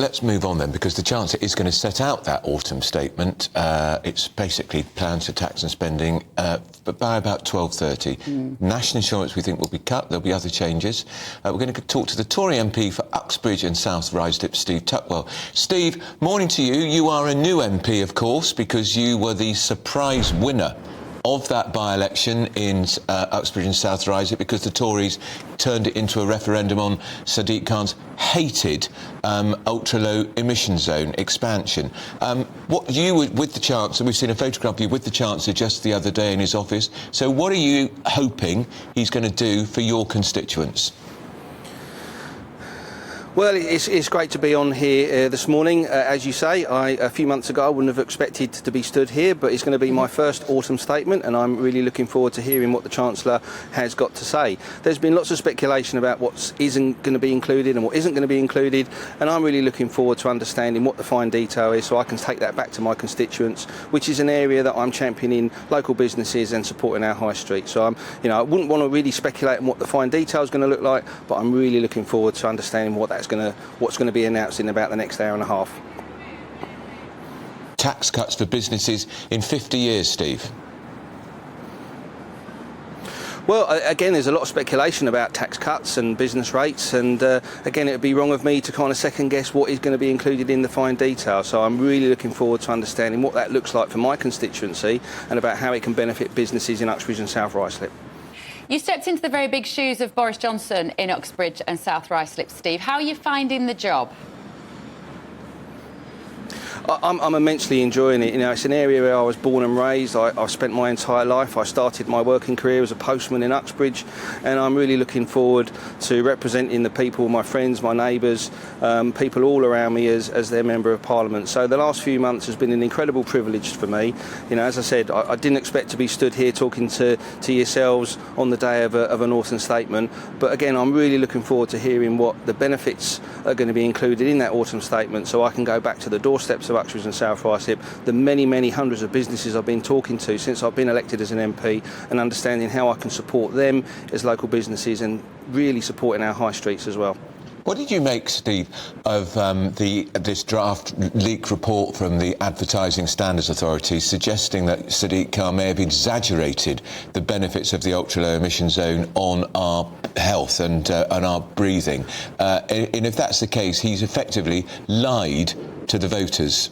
let's move on then, because the Chancellor is going to set out that autumn statement. It's basically plans for tax and spending, but by about 12:30. National insurance, we think, will be cut. There'll be other changes. We're going to talk to the Tory MP for Uxbridge and South Ruislip, Steve Tuckwell. Steve, morning to you. You are a new MP, of course, because you were the surprise winner of that by-election in Uxbridge and South Ruislip, because the Tories turned it into a referendum on Sadiq Khan's hated ultra-low emission zone expansion. What you were with the Chancellor, we've seen a photograph of you with the Chancellor just the other day in his office. So what are you hoping he's going to do for your constituents? Well, it's great to be on here this morning. As you say, a few months ago I wouldn't have expected to be stood here, but it's going to be my first autumn statement, and I'm really looking forward to hearing what the Chancellor has got to say. There's been lots of speculation about what isn't going to be included and what isn't going to be included, and I'm really looking forward to understanding what the fine detail is so I can take that back to my constituents, which is an area that I'm championing local businesses and supporting our high street. So I wouldn't want to really speculate on what the fine detail is going to look like, but I'm really looking forward to understanding what's going to be announced in about the next hour and a half. Tax cuts for businesses in 50 years, Steve. Well, again, there's a lot of speculation about tax cuts and business rates, and again, it would be wrong of me to kind of second guess what is going to be included in the fine detail. So I'm really looking forward to understanding what that looks like for my constituency and about how it can benefit businesses in Uxbridge and South Ruislip. You stepped into the very big shoes of Boris Johnson in Uxbridge and South Ruislip, Steve. How are you finding the job? I'm immensely enjoying it. It's an area where I was born and raised. I've spent my entire life. I started my working career as a postman in Uxbridge, and I'm really looking forward to representing the people, my friends, my neighbours, people all around me as their Member of Parliament. So the last few months has been an incredible privilege for me. As I said, I didn't expect to be stood here talking to yourselves on the day of an autumn statement. But again, I'm really looking forward to hearing what the benefits are going to be included in that autumn statement, so I can go back to the doorsteps of Uxbridge and South Ruislip, the many hundreds of businesses I've been talking to since I've been elected as an MP, and understanding how I can support them as local businesses and really supporting our high streets as well. What did you make, Steve, of this draft leak report from the Advertising Standards Authority suggesting that Sadiq Khan may have exaggerated the benefits of the ultra-low emission zone on our health and on our breathing? And if that's the case, he's effectively lied to the voters.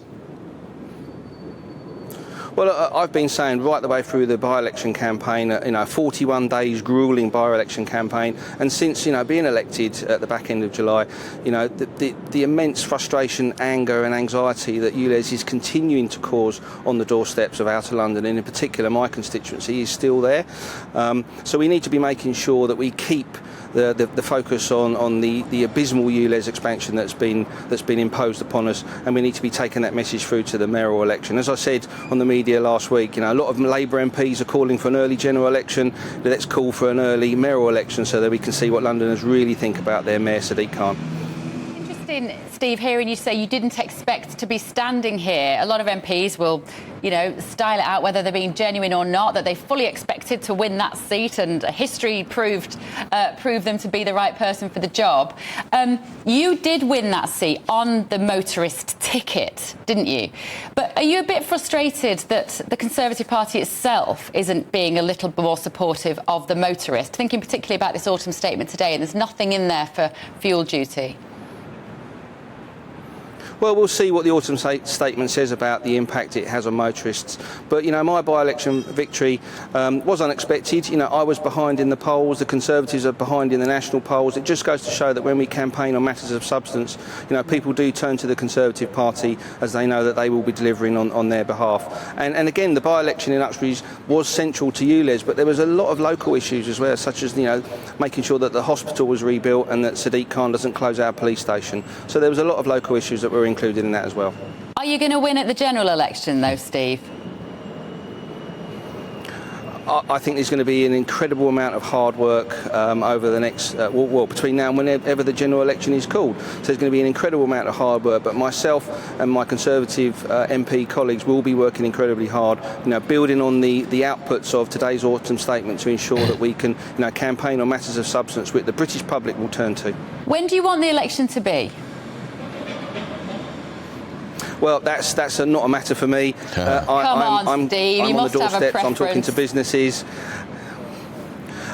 Well, I've been saying right the way through the by-election campaign, 41 days gruelling by-election campaign, and since, being elected at the back end of July, the immense frustration, anger and anxiety that ULEZ is continuing to cause on the doorsteps of Outer London, and in particular my constituency, is still there. So we need to be making sure that we keep the focus on the abysmal ULEZ expansion that's been imposed upon us, and we need to be taking that message through to the mayoral election. As I said on the media last week, a lot of Labour MPs are calling for an early general election. Let's call for an early mayoral election so that we can see what Londoners really think about their Mayor Sadiq Khan. Interesting, Steve, hearing you say you didn't expect to be standing here. A lot of MPs will, style it out whether they're being genuine or not, that they fully expected to win that seat, and history proved them to be the right person for the job. You did win that seat on the motorist ticket, didn't you? But are you a bit frustrated that the Conservative Party itself isn't being a little more supportive of the motorist? Thinking particularly about this autumn statement today, and there's nothing in there for fuel duty. Well, we'll see what the autumn statement says about the impact it has on motorists. But, my by-election victory was unexpected. I was behind in the polls. The Conservatives are behind in the national polls. It just goes to show that when we campaign on matters of substance, people do turn to the Conservative Party as they know that they will be delivering on their behalf. And again, the by-election in Uxbridge was central to ULEZ, but there was a lot of local issues as well, such as, making sure that the hospital was rebuilt and that Sadiq Khan doesn't close our police station. So there was a lot of local issues that were included in that as well. Are you going to win at the general election, though, Steve? I think there's going to be an incredible amount of hard work over the next, between now and whenever the general election is called. So there's going to be an incredible amount of hard work, but myself and my Conservative MP colleagues will be working incredibly hard, building on the outputs of today's autumn statement to ensure that we can, campaign on matters of substance which the British public will turn to. When do you want the election to be? Well, that's not a matter for me. Come on, Steve, you I'm on must the have a doorsteps. I'm talking preference. to businesses.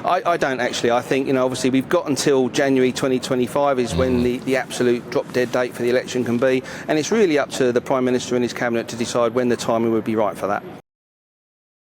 I don't actually. I think, obviously we've got until January 2025 is when the absolute drop dead date for the election can be, and it's really up to the Prime Minister and his cabinet to decide when the timing would be right for that.